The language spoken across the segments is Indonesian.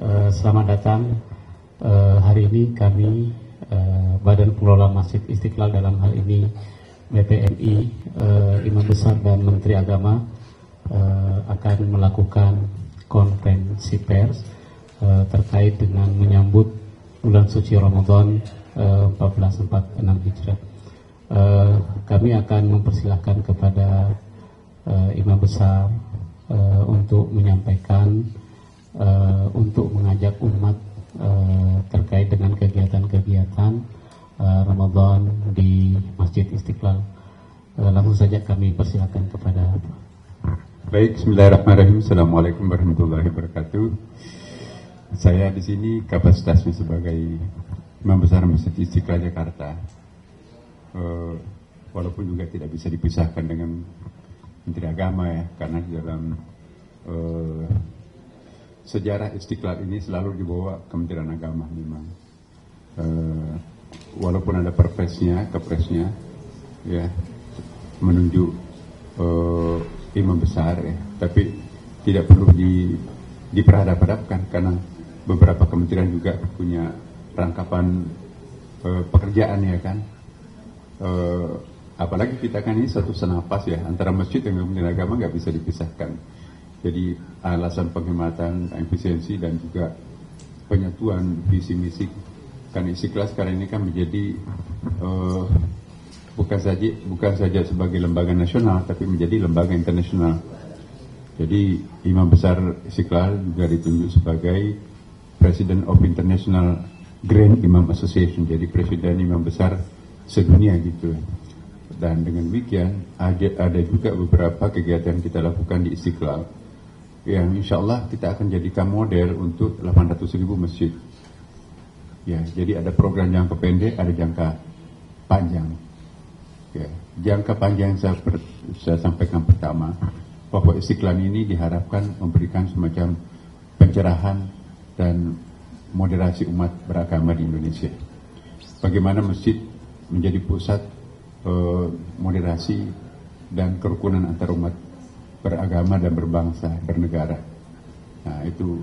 Selamat datang. Hari ini kami Badan Pengelola Masjid Istiqlal, dalam hal ini BPMI, Imam Besar dan Menteri Agama akan melakukan konferensi pers terkait dengan menyambut bulan suci Ramadan 1446 Hijrah. Kami akan mempersilahkan kepada Imam Besar untuk menyampaikan, untuk mengajak umat terkait dengan kegiatan-kegiatan Ramadan di Masjid Istiqlal. Langsung saja kami persilakan kepada. Baik, Bismillahirrahmanirrahim. Assalamualaikum warahmatullahi wabarakatuh. Saya di sini kapasitasnya sebagai Imam Besar Masjid Istiqlal Jakarta. Walaupun juga tidak bisa dipisahkan dengan Menteri Agama ya, karena di dalam sejarah Istiqlal ini selalu dibawa Kementerian Agama memang. Walaupun ada kepresnya ya menunjuk Imam Besar ya, tapi tidak perlu diperhadap-hadapkan karena beberapa kementerian juga punya rangkapan pekerjaan ya kan. Apalagi kita kan ini satu senapas ya, antara masjid dan Kementerian Agama nggak bisa dipisahkan. Jadi alasan penghematan efisiensi dan juga penyatuan visi misi, karena Istiqlal sekarang ini kan menjadi bukan saja sebagai lembaga nasional, tapi menjadi lembaga internasional. Jadi Imam Besar Istiqlal juga ditunjuk sebagai President of International Grand Imam Association, jadi Presiden Imam Besar sedunia gitu. Dan dengan demikian ada juga beberapa kegiatan kita lakukan di Istiqlal yang insya Allah kita akan jadikan model untuk 800.000 masjid. Ya, jadi ada program jangka pendek, ada jangka panjang. Ya, jangka panjang saya sampaikan pertama, bahwa Istiqlal ini diharapkan memberikan semacam pencerahan dan moderasi umat beragama di Indonesia. Bagaimana masjid menjadi pusat moderasi dan kerukunan antar umat beragama dan berbangsa, bernegara. Nah itu,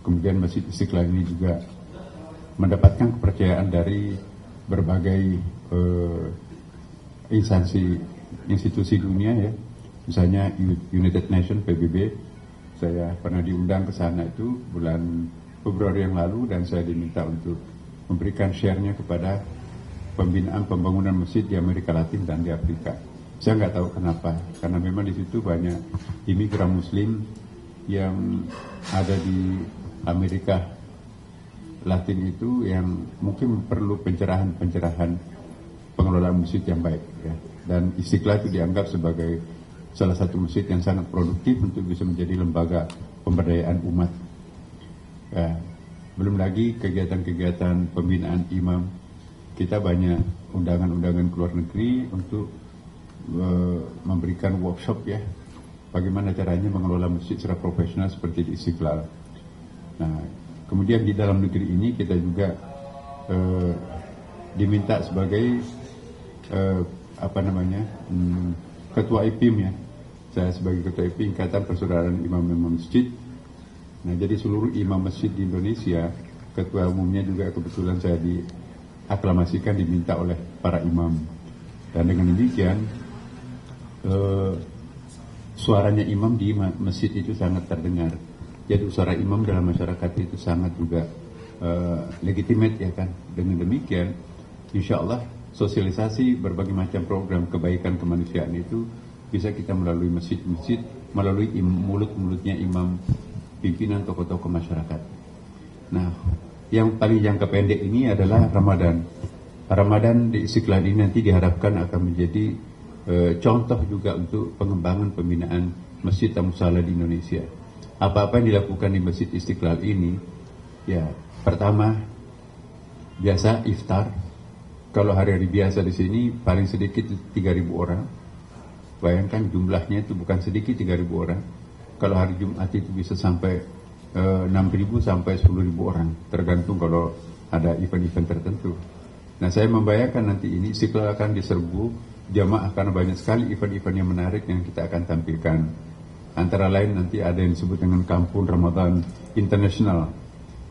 kemudian Masjid Istiqlal ini juga mendapatkan kepercayaan dari berbagai institusi dunia ya, misalnya United Nations PBB. Saya pernah diundang ke sana itu bulan Februari yang lalu, dan saya diminta untuk memberikan share-nya kepada pembinaan pembangunan masjid di Amerika Latin dan di Afrika. Saya nggak tahu kenapa, karena memang di situ banyak imigran Muslim yang ada di Amerika Latin itu yang mungkin perlu pencerahan pengelolaan masjid yang baik ya. Dan Istiqlal itu dianggap sebagai salah satu masjid yang sangat produktif untuk bisa menjadi lembaga pemberdayaan umat ya. Belum lagi kegiatan-kegiatan pembinaan imam, kita banyak undangan-undangan ke luar negeri untuk memberikan workshop ya, bagaimana caranya mengelola masjid secara profesional seperti di Istiqlal. Nah, kemudian di dalam negeri ini kita juga diminta sebagai ketua IPIM ya. Saya sebagai ketua IPIM, Ikatan Persaudaraan Imam-Imam Masjid. Nah, jadi seluruh imam masjid di Indonesia, ketua umumnya juga kebetulan saya diaklamasikan, diminta oleh para imam. Dan dengan demikian suaranya imam di masjid itu sangat terdengar. Jadi suara imam dalam masyarakat itu sangat juga legitimate ya kan. Dengan demikian insya Allah sosialisasi berbagai macam program kebaikan kemanusiaan itu bisa kita melalui masjid-masjid, melalui mulut-mulutnya imam, pimpinan tokoh-tokoh masyarakat. Nah, yang paling jangka pendek ini adalah Ramadan. Ramadan di Istiqlal ini nanti diharapkan akan menjadi contoh juga untuk pengembangan pembinaan masjid dan musala di Indonesia. Apa-apa yang dilakukan di Masjid Istiqlal ini, ya pertama biasa iftar. Kalau hari-hari biasa di sini paling sedikit 3.000 orang. Bayangkan jumlahnya itu bukan sedikit, 3.000 orang. Kalau hari Jumat itu bisa sampai 6.000 sampai 10.000 orang, tergantung kalau ada event-event tertentu. Nah, saya membayangkan nanti ini Istiqlal akan diserbu jamaah karena banyak sekali event-event yang menarik yang kita akan tampilkan. Antara lain nanti ada yang disebut dengan Kampung Ramadan Internasional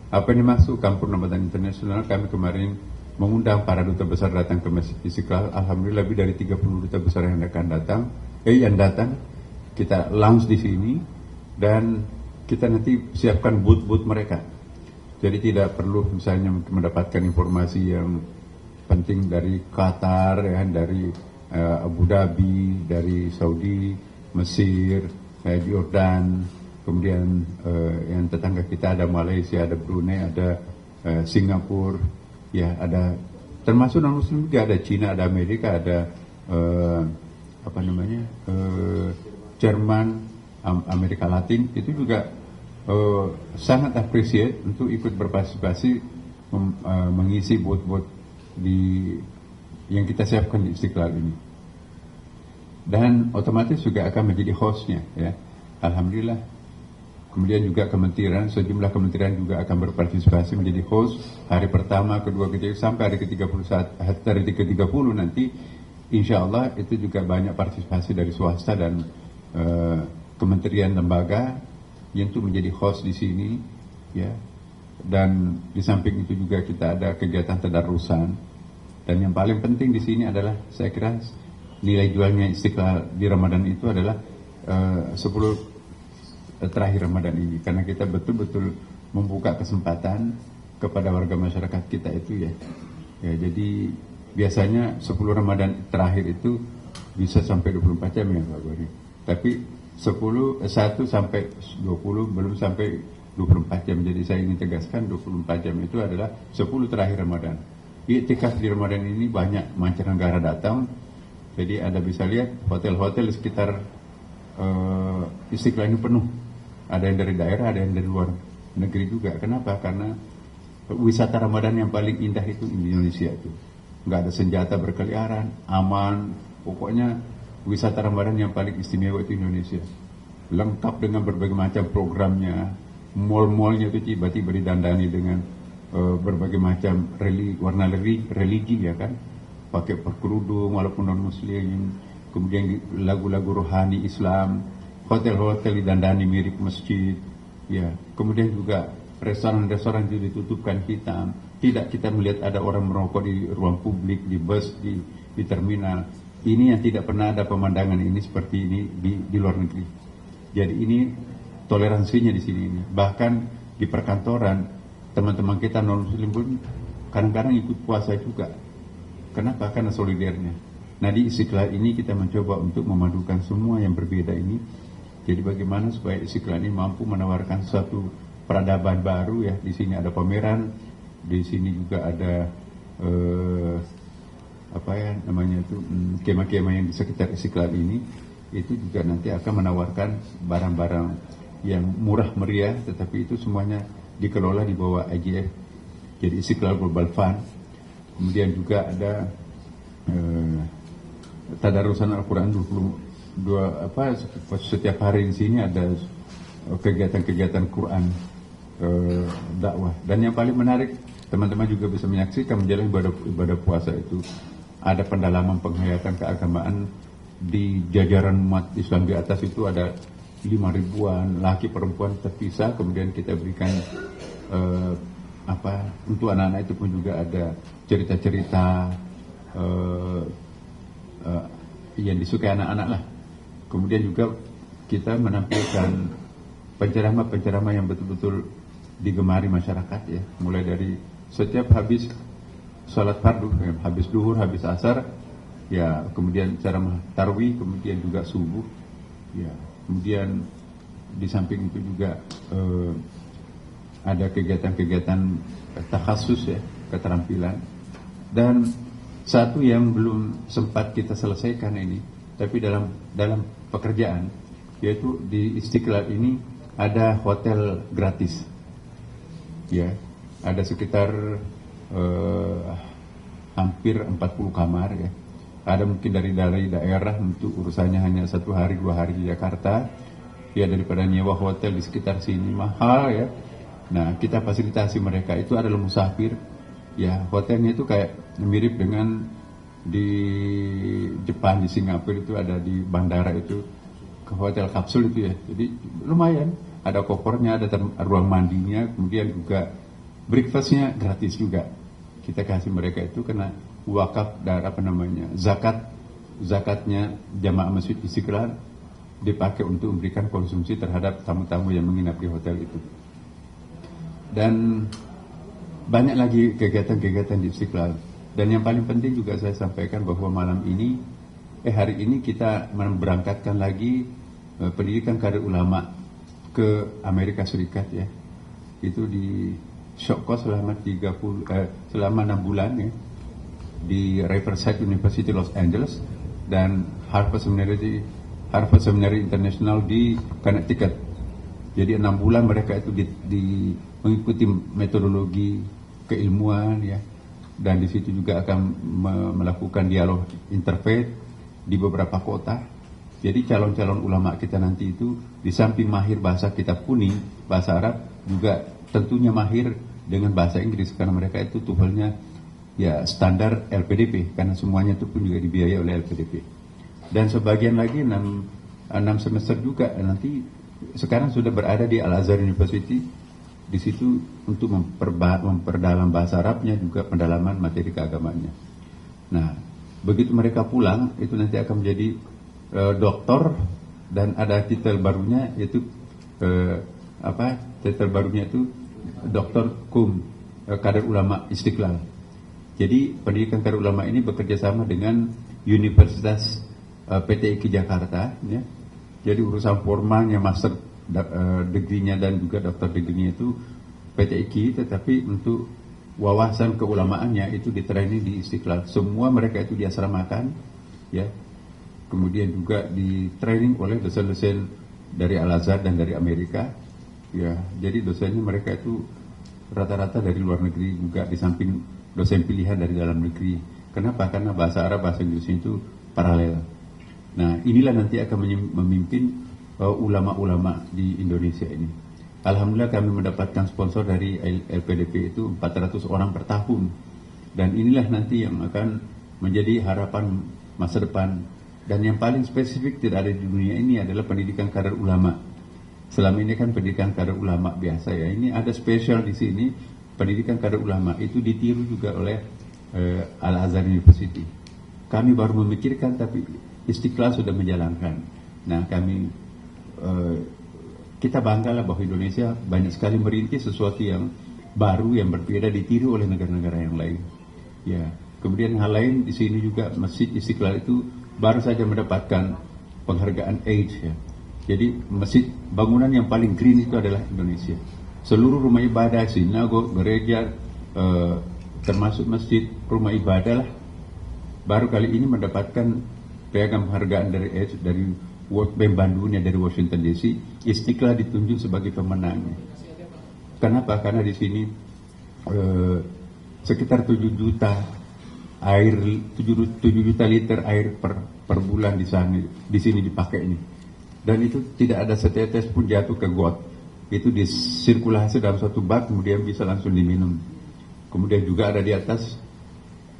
Apa yang dimaksud Kampung Ramadan Internasional? Kami kemarin mengundang para duta besar datang ke Masjid Istiqlal. Alhamdulillah lebih dari 30 duta besar yang akan datang. Yang datang kita launch di sini dan kita nanti siapkan booth-booth mereka. Jadi tidak perlu misalnya mendapatkan informasi yang penting dari Qatar, ya, dari Abu Dhabi, dari Saudi, Mesir, Jordan, kemudian yang tetangga kita ada Malaysia, ada Brunei, ada Singapura, ya ada termasuk non Muslim juga, ada Cina, ada Amerika, ada Jerman, Amerika Latin, itu juga sangat appreciate untuk ikut berpartisipasi mengisi booth-booth yang kita siapkan di Istiqlal ini, dan otomatis juga akan menjadi hostnya, ya. Alhamdulillah. Kemudian juga kementerian, sejumlah kementerian juga akan berpartisipasi menjadi host hari pertama, kedua, ketiga, sampai hari ke-31, hari ke-30 nanti, insya Allah itu juga banyak partisipasi dari swasta dan kementerian lembaga yang itu menjadi host di sini, ya. Dan di samping itu juga kita ada kegiatan tadarusan, dan yang paling penting di sini adalah saya kira nilai jualnya Istiqlal di Ramadan itu adalah 10 terakhir Ramadan ini, karena kita betul-betul membuka kesempatan kepada warga masyarakat kita itu, ya. Jadi biasanya 10 Ramadan terakhir itu bisa sampai 24 jam ya Pak Gori, tapi 1 sampai 20 belum sampai 24 jam. Jadi saya ingin tegaskan 24 jam itu adalah 10 terakhir Ramadan. Iktikaf di Ramadan ini banyak mancanegara datang. Jadi Anda bisa lihat hotel-hotel di sekitar Istiqlal ini penuh. Ada yang dari daerah, ada yang dari luar negeri juga. Kenapa? Karena wisata Ramadan yang paling indah itu di Indonesia itu. Nggak ada senjata berkeliaran, aman. Pokoknya wisata Ramadan yang paling istimewa itu Indonesia. Lengkap dengan berbagai macam programnya. Mall-mallnya itu tiba-tiba didandani dengan berbagai macam warna religi, ya kan, pakai kerudung walaupun non muslim, kemudian lagu-lagu rohani Islam, hotel-hotel didandani mirip masjid, ya, kemudian juga restoran-restoran itu ditutupkan hitam, tidak kita melihat ada orang merokok di ruang publik, di bus, di terminal. Ini yang tidak pernah ada pemandangan ini seperti ini di luar negeri. Jadi ini toleransinya di sini ini. Bahkan di perkantoran teman-teman kita non muslim pun kadang-kadang ikut puasa juga. Kenapa? Karena solidarnya. Nah, di Istiqlal ini kita mencoba untuk memadukan semua yang berbeda ini. Jadi bagaimana supaya Istiqlal ini mampu menawarkan suatu peradaban baru, ya. Di sini ada pameran, di sini juga ada kemah-kemah yang di sekitar Istiqlal ini. Itu juga nanti akan menawarkan barang-barang yang murah meriah, tetapi itu semuanya dikelola di bawah IGF, jadi Istiqlal Global Fund. Kemudian juga ada tadarusan Al-Quran 22 setiap hari di sini ada kegiatan-kegiatan Quran dakwah. Dan yang paling menarik, teman-teman juga bisa menyaksikan menjalani ibadah puasa itu ada pendalaman penghayatan keagamaan di jajaran umat Islam. Di atas itu ada 5.000-an laki perempuan terpisah, kemudian kita berikan untuk anak-anak itu pun juga ada cerita-cerita yang disukai anak-anak lah. Kemudian juga kita menampilkan penceramah-penceramah yang betul-betul digemari masyarakat, ya, mulai dari setiap habis sholat fardu, habis duhur, habis asar, ya, kemudian ceramah tarwih, kemudian juga subuh, ya. Kemudian di samping itu juga ada kegiatan-kegiatan takhasus, ya, keterampilan. Dan satu yang belum sempat kita selesaikan ini, tapi dalam pekerjaan, yaitu di Istiqlal ini ada hotel gratis, ya, ada sekitar hampir 40 kamar, ya. Ada mungkin dari daerah untuk urusannya hanya 1 hari 2 hari di Jakarta, ya, daripada nyewa hotel di sekitar sini mahal, ya. Nah, kita fasilitasi mereka, itu adalah musafir, ya. Hotelnya itu kayak mirip dengan di Jepang, di Singapura itu ada di bandara itu ke hotel kapsul itu, ya. Jadi lumayan, ada kopernya, ada ruang mandinya, kemudian juga breakfastnya gratis juga. Kita kasih mereka itu kena wakaf dan zakatnya jamaah Masjid Istiqlal dipakai untuk memberikan konsumsi terhadap tamu-tamu yang menginap di hotel itu. Dan banyak lagi kegiatan-kegiatan di Istiqlal. Dan yang paling penting juga saya sampaikan bahwa hari ini kita memberangkatkan lagi pendidikan kader ulama ke Amerika Serikat ya. Itu di short course selama 6 bulan ya, di Riverside University Los Angeles dan Harvard Seminary International di Connecticut. Jadi 6 bulan mereka itu mengikuti metodologi keilmuan ya, dan di situ juga akan melakukan dialog interfaith di beberapa kota. Jadi calon-calon ulama kita nanti itu di samping mahir bahasa kitab kuning, bahasa Arab, juga tentunya mahir dengan bahasa Inggris karena mereka itu TOEFL-nya ya standar LPDP karena semuanya itu pun juga dibiayai oleh LPDP. Dan sebagian lagi 6 semester juga nanti sekarang sudah berada di Al-Azhar University di situ untuk memperdalam bahasa Arabnya juga pendalaman materi keagamaannya. Nah, begitu mereka pulang itu nanti akan menjadi doktor dan ada titel barunya yaitu titel barunya itu Doktor Kum Kader Ulama Istiqlal. Jadi pendidikan kader ulama ini bekerja sama dengan Universitas PTIQ Jakarta ya. Jadi urusan formalnya master degree-nya dan juga doktor degree-nya itu PTIQ, tetapi untuk wawasan keulamaannya itu di training di Istiqlal. Semua mereka itu diasramakan ya. Kemudian juga di training oleh dosen-dosen dari Al-Azhar dan dari Amerika. Ya, jadi dosennya mereka itu rata-rata dari luar negeri juga di samping dosen pilihan dari dalam negeri. Kenapa? Karena bahasa Arab, bahasa Inggris itu paralel. Nah, inilah nanti akan memimpin ulama-ulama di Indonesia ini. Alhamdulillah kami mendapatkan sponsor dari LPDP itu 400 orang per tahun. Dan inilah nanti yang akan menjadi harapan masa depan. Dan yang paling spesifik tidak ada di dunia ini adalah pendidikan kader ulama. Selama ini kan pendidikan kader ulama biasa ya. Ini ada spesial di sini, pendidikan kader ulama itu ditiru juga oleh Al-Azhar University. Kami baru memikirkan tapi Istiqlal sudah menjalankan. Nah, kita banggalah bahwa Indonesia banyak sekali merintis sesuatu yang baru yang berbeda ditiru oleh negara-negara yang lain. Ya, kemudian hal lain di sini juga Masjid Istiqlal itu baru saja mendapatkan penghargaan AIDS ya. Jadi bangunan yang paling green itu adalah Indonesia. Seluruh rumah ibadah, sinagog, gereja, termasuk masjid, rumah ibadah lah, baru kali ini mendapatkan piagam penghargaan dari World Bank Bandung dari Washington DC. Istiqlal ditunjuk sebagai pemenangnya. Kenapa? Karena di sini sekitar 7 juta liter air per bulan di sini dipakai ini. Dan itu tidak ada setetes pun jatuh ke got. Itu disirkulasi dalam satu bak, kemudian bisa langsung diminum. Kemudian juga ada di atas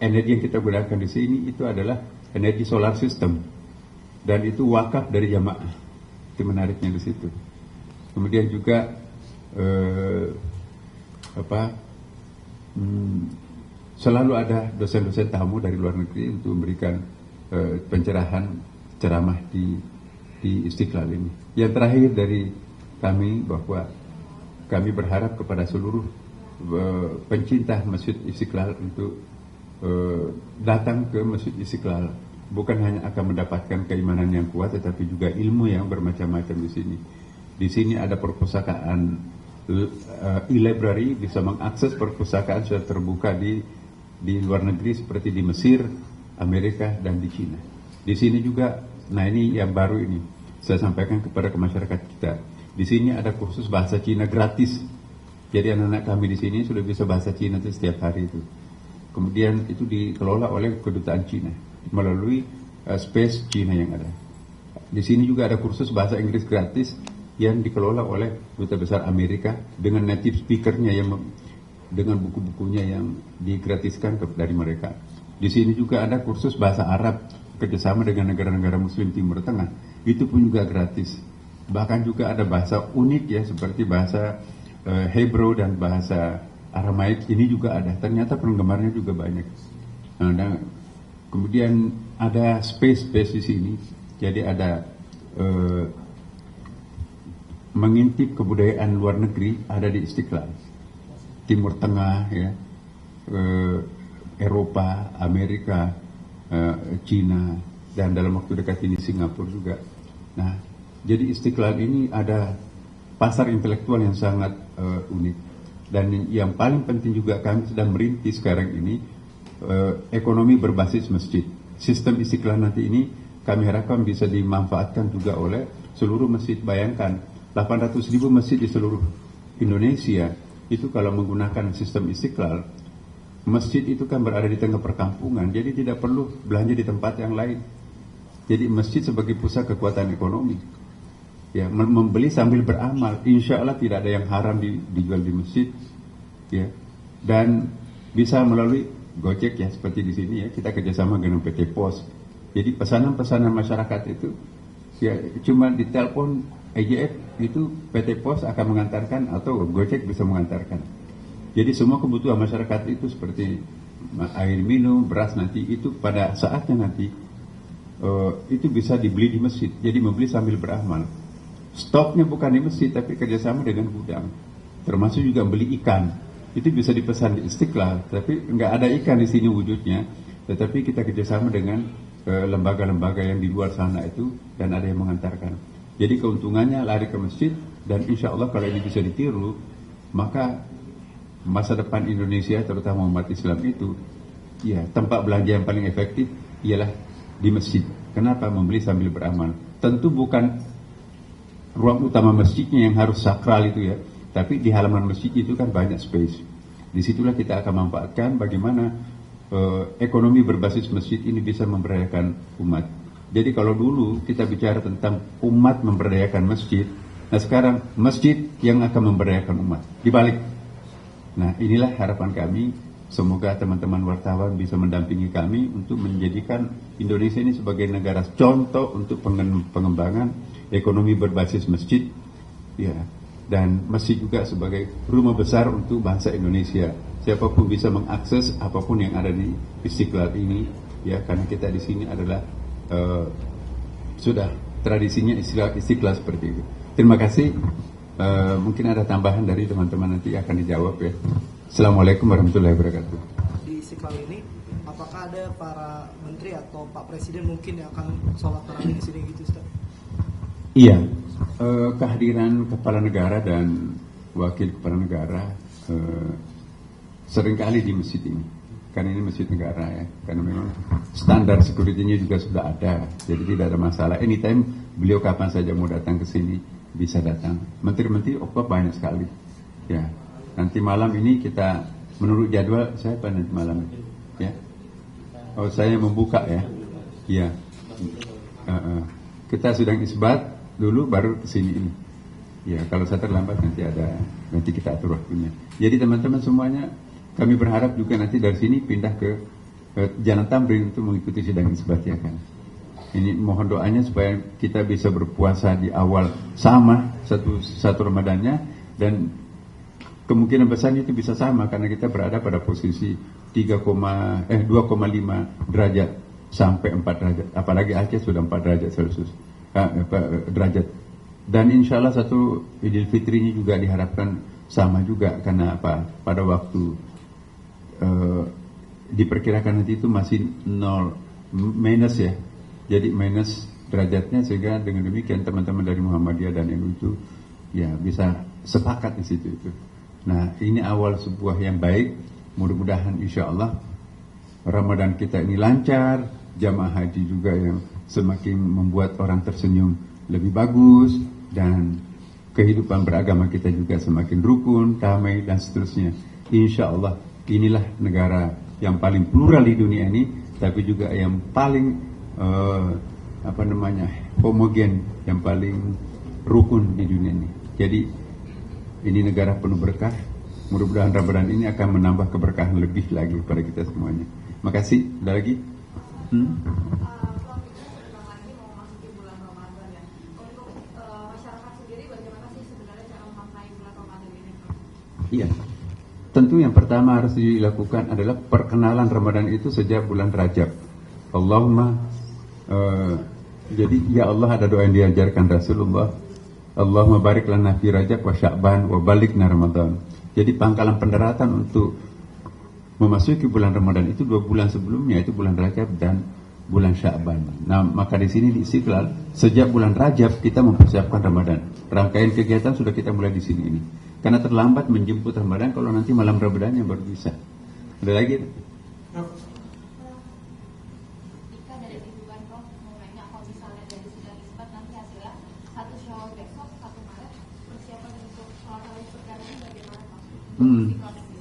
energi yang kita gunakan di sini itu adalah energi solar system. Dan itu wakaf dari jamaah. Itu menariknya di situ. Kemudian juga selalu ada dosen-dosen tamu dari luar negeri untuk memberikan pencerahan ceramah di Istiqlal ini. Yang terakhir dari kami bahwa kami berharap kepada seluruh pencinta Masjid Istiqlal untuk datang ke Masjid Istiqlal, bukan hanya akan mendapatkan keimanan yang kuat, tetapi juga ilmu yang bermacam-macam di sini. Di sini ada perpustakaan e-library, bisa mengakses perpustakaan sudah terbuka di luar negeri seperti di Mesir, Amerika, dan di Cina. Di sini juga, nah ini yang baru ini, saya sampaikan kepada masyarakat kita. Di sini ada kursus bahasa Cina gratis. Jadi anak-anak kami di sini sudah bisa bahasa Cina itu setiap hari itu. Kemudian itu dikelola oleh kedutaan Cina melalui space Cina yang ada. Di sini juga ada kursus bahasa Inggris gratis yang dikelola oleh Duta Besar Amerika dengan native speakernya yang dengan buku-bukunya yang digratiskan dari mereka. Di sini juga ada kursus bahasa Arab kerjasama dengan negara-negara Muslim Timur Tengah. Itu pun juga gratis. Bahkan juga ada bahasa unik ya seperti bahasa Hebrew dan bahasa Aramaik ini juga ada. Ternyata penggemarnya juga banyak. Nah, dan kemudian ada space di sini. Jadi ada mengintip kebudayaan luar negeri ada di Istiqlal. Timur Tengah, ya, Eropa, Amerika, Cina, dan dalam waktu dekat ini Singapura juga. Nah, jadi Istiqlal ini ada pasar intelektual yang sangat unik. Dan yang paling penting juga kami sedang merintis sekarang ini ekonomi berbasis masjid. Sistem Istiqlal nanti ini kami harapkan bisa dimanfaatkan juga oleh seluruh masjid. Bayangkan 800.000 masjid di seluruh Indonesia itu kalau menggunakan sistem Istiqlal, masjid itu kan berada di tengah perkampungan, jadi tidak perlu belanja di tempat yang lain. Jadi masjid sebagai pusat kekuatan ekonomi, ya, membeli sambil beramal, insya Allah tidak ada yang haram dijual di masjid, ya, dan bisa melalui Gojek, ya, seperti di sini, ya, kita kerjasama dengan PT Pos. Jadi pesanan-pesanan masyarakat itu, ya, cuma ditelepon EJF itu PT Pos akan mengantarkan atau Gojek bisa mengantarkan. Jadi semua kebutuhan masyarakat itu seperti air minum, beras nanti itu pada saatnya nanti itu bisa dibeli di masjid. Jadi membeli sambil beramal. Stoknya bukan di masjid tapi kerjasama dengan gudang. Termasuk juga beli ikan. Itu bisa dipesan di Istiqlal, tapi nggak ada ikan di sini wujudnya. Tetapi kita kerjasama dengan lembaga-lembaga yang di luar sana itu dan ada yang mengantarkan. Jadi keuntungannya lari ke masjid dan insya Allah kalau ini bisa ditiru, maka masa depan Indonesia terutama umat Islam itu, ya, tempat belanja yang paling efektif ialah di masjid. Kenapa? Membeli sambil beramal. Tentu bukan ruang utama masjidnya yang harus sakral itu, ya, tapi di halaman masjid itu kan banyak space. Disitulah kita akan manfaatkan bagaimana ekonomi berbasis masjid ini bisa memberdayakan umat. Jadi kalau dulu kita bicara tentang umat memberdayakan masjid, nah sekarang masjid yang akan memberdayakan umat. Dibalik. Nah, inilah harapan kami. Semoga teman-teman wartawan bisa mendampingi kami untuk menjadikan Indonesia ini sebagai negara contoh untuk pengembangan ekonomi berbasis masjid, ya, dan masjid juga sebagai rumah besar untuk bangsa Indonesia. Siapapun bisa mengakses apapun yang ada di Istiqlal ini, ya, karena kita di sini adalah sudah tradisinya Istiqlal seperti itu. Terima kasih. Mungkin ada tambahan dari teman-teman nanti akan dijawab, ya. Assalamualaikum warahmatullahi wabarakatuh. Di Istiqlal ini, apakah ada para menteri atau Pak Presiden mungkin yang akan sholat tarawih di sini gitu, Ustaz? Iya, kehadiran kepala negara dan wakil kepala negara seringkali di masjid ini. Karena ini masjid negara, ya, karena memang standar security-nya juga sudah ada, jadi tidak ada masalah. Anytime beliau kapan saja mau datang ke sini bisa datang. Menteri-menteri banyak sekali, ya. Nanti malam ini kita menurut jadwal siapa nanti malam, ya? Oh, saya membuka, ya, ya. Kita sedang isbat dulu baru ke sini ini. Ya, kalau saya terlambat nanti kita atur waktunya. Jadi teman-teman semuanya, kami berharap juga nanti dari sini pindah ke Jalan Tamrin untuk mengikuti sidang isbat, ya kan. Ini mohon doanya supaya kita bisa berpuasa di awal sama satu Ramadannya, dan kemungkinan besar itu bisa sama karena kita berada pada posisi 2,5 derajat sampai 4 derajat. Apalagi Aceh sudah 4 derajat Celcius derajat. Dan insya Allah satu Idul Fitrinya juga diharapkan sama juga karena apa? Pada waktu diperkirakan nanti itu masih 0 minus, ya, jadi minus derajatnya, sehingga dengan demikian teman-teman dari Muhammadiyah dan NU itu, ya, bisa sepakat di situ itu. Nah, ini awal sebuah yang baik. Mudah-mudahan insya Allah Ramadan kita ini lancar, jamaah haji juga yang semakin membuat orang tersenyum lebih bagus, dan kehidupan beragama kita juga semakin rukun, damai, dan seterusnya. Insya Allah inilah negara yang paling plural di dunia ini, tapi juga yang paling homogen, yang paling rukun di dunia ini. Jadi ini negara penuh berkah. Mudah-mudahan Ramadan ini akan menambah keberkahan lebih lagi pada kita semuanya. Makasih. Ada lagi? Iya. tentu yang pertama harus dilakukan adalah perkenalan Ramadan itu sejak bulan Rajab. Allahumma, jadi ya Allah ada doa yang diajarkan Rasulullah. Allahumma barik lana fi Rajab wa Sya'ban wa balikna Ramadan. Jadi pangkalan pendaratan untuk memasuki bulan Ramadan itu 2 bulan sebelumnya, itu bulan Rajab dan bulan Sya'ban. Nah, maka di sini di Istiqlal sejak bulan Rajab kita mempersiapkan Ramadan. Rangkaian kegiatan sudah kita mulai di sini ini. Karena terlambat menjemput Ramadan kalau nanti malam Ramadannya baru bisa. Ada lagi? Jika dari tujuan Prof mau nanya kalau misalnya dari sidang isbat nanti hasilnya 1 Syawal besok 1 Maret persiapan untuk sholat tarawih perdana ini bagaimana Pak?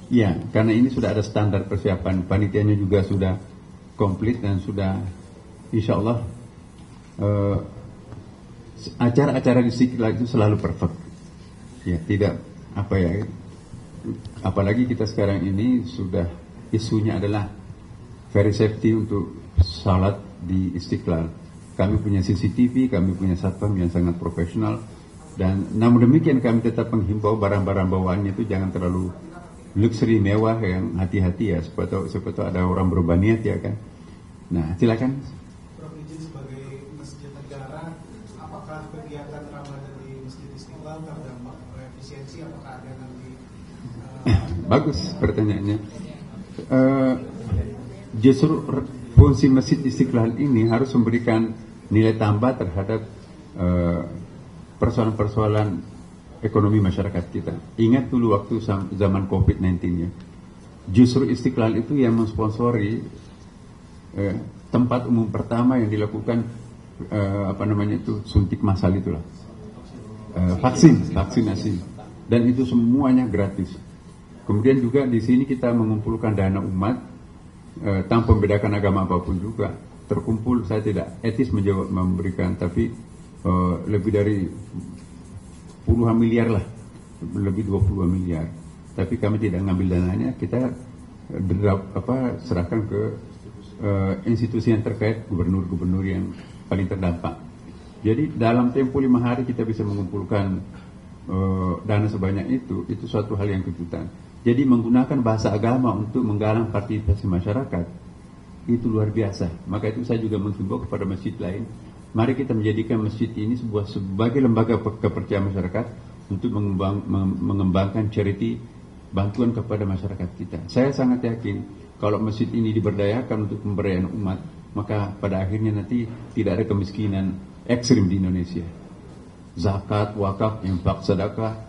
Ya, karena ini sudah ada standar persiapan, panitianya juga sudah komplit dan sudah insya Allah acara-acara di Istiqlal itu selalu perfect. Ya, tidak apa ya, apalagi kita sekarang ini sudah isunya adalah very safety untuk salat di Istiqlal. Kami punya CCTV, kami punya satpam yang sangat profesional, dan namun demikian kami tetap menghimbau barang-barang bawaannya itu jangan terlalu luxury mewah, yang hati-hati ya, seperti ada orang berubah niat ya kan. Nah, silakan. Prof, izin sebagai masjid negara, apakah kegiatan Ramadan di Masjid Istiqlal terdampak efisiensi? Apakah ada nanti? Bagus pertanyaannya. Justru fungsi Masjid Istiqlal ini harus memberikan nilai tambah terhadap persoalan-persoalan ekonomi masyarakat kita. Ingat dulu waktu zaman COVID-19 ya, justru Istiqlal itu yang mensponsori tempat umum pertama yang dilakukan suntik massal itulah, vaksinasi, dan itu semuanya gratis. Kemudian juga di sini kita mengumpulkan dana umat tanpa membedakan agama apapun juga terkumpul. Saya tidak etis memberikan, tapi lebih dari puluhan miliar lah, lebih 20 miliar. Tapi kami tidak ngambil dananya, kita serahkan ke institusi yang terkait, gubernur-gubernur yang paling terdampak. Jadi dalam tempo 5 hari kita bisa mengumpulkan dana sebanyak itu suatu hal yang kejutan. Jadi menggunakan bahasa agama untuk menggalang partisipasi masyarakat itu luar biasa. Maka itu saya juga menghimbau kepada masjid lain, mari kita menjadikan masjid ini sebagai lembaga kepercayaan masyarakat untuk mengembangkan charity, bantuan kepada masyarakat kita. Saya sangat yakin kalau masjid ini diberdayakan untuk pemberdayaan umat, maka pada akhirnya nanti tidak ada kemiskinan ekstrim di Indonesia. Zakat, wakaf, infak, sedekah,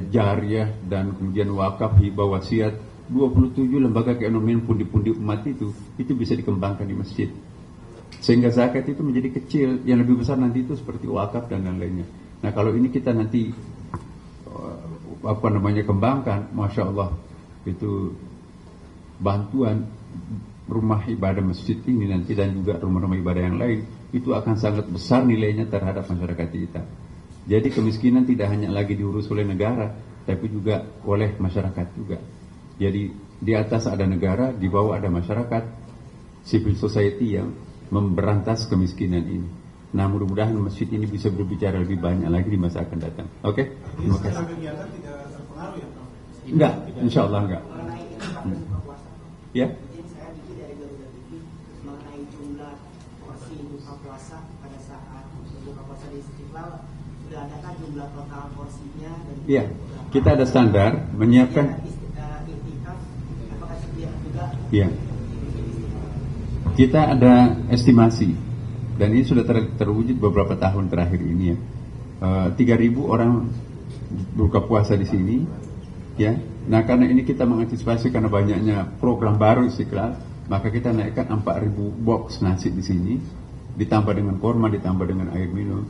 jariah, dan kemudian wakaf, hibah, wasiat, 27 lembaga keekonomian pundi-pundi umat itu bisa dikembangkan di masjid. Sehingga zakat itu menjadi kecil, yang lebih besar nanti itu seperti wakaf dan lain-lainnya. Nah, kalau ini kita nanti kembangkan, masya Allah, itu bantuan rumah ibadah masjid ini nanti dan juga rumah-rumah ibadah yang lain itu akan sangat besar nilainya terhadap masyarakat kita. Jadi kemiskinan tidak hanya lagi diurus oleh negara, tapi juga oleh masyarakat juga. Jadi di atas ada negara, di bawah ada masyarakat, civil society yang memberantas kemiskinan ini. Nah, mudah-mudahan masjid ini bisa berbicara lebih banyak lagi di masa akan datang. Oke? Terima kasih. Kegiatan tidak terpengaruh ya, Prof? Enggak, insya Allah enggak. Ya? Izin saya dari Garuda TV mengenai jumlah porsi buka puasa pada saat buka puasa di Istiqlal, sudah adakah jumlah total porsinya? Dan Iya, kita ada standar menyiapkan. Itikaf, apakah sediaan juga? Iya. Kita ada estimasi dan ini sudah terwujud beberapa tahun terakhir ini ya. 3.000 orang buka puasa di sini, ya. Nah, karena ini kita mengantisipasi karena banyaknya program baru Istiqlal, maka kita naikkan 4.000 box nasi di sini, ditambah dengan korma, ditambah dengan air minum.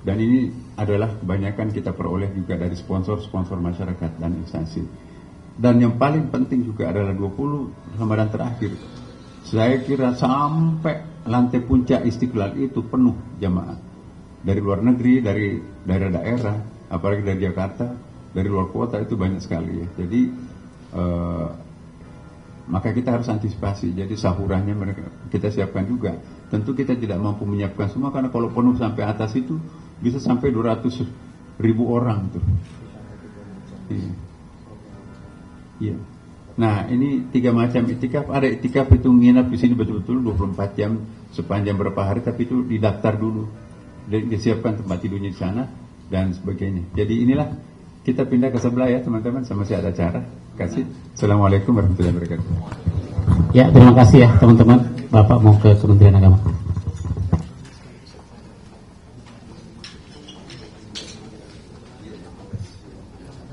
Dan ini adalah kebanyakan kita peroleh juga dari sponsor-sponsor masyarakat dan instansi. Dan yang paling penting juga adalah 20 Ramadan terakhir. Saya kira sampai lantai puncak Istiqlal itu penuh jamaah. Dari luar negeri, dari daerah-daerah, apalagi dari Jakarta, dari luar kota itu banyak sekali ya. Jadi maka kita harus antisipasi. Jadi sahurannya mereka kita siapkan juga. Tentu kita tidak mampu menyiapkan semua karena kalau penuh sampai atas itu bisa sampai 200.000 orang tuh. Iya. Iya. Nah, ini 3 macam itikaf. Ada itikaf itu nginap di sini betul-betul 24 jam sepanjang berapa hari, tapi itu didaftar dulu. Disiapkan tempat tidurnya di sana dan sebagainya. Jadi inilah kita pindah ke sebelah ya teman-teman, sama masih ada acara. Kasih. Assalamualaikum warahmatullahi wabarakatuh. Ya, terima kasih ya teman-teman. Bapak mau ke Kementerian Agama.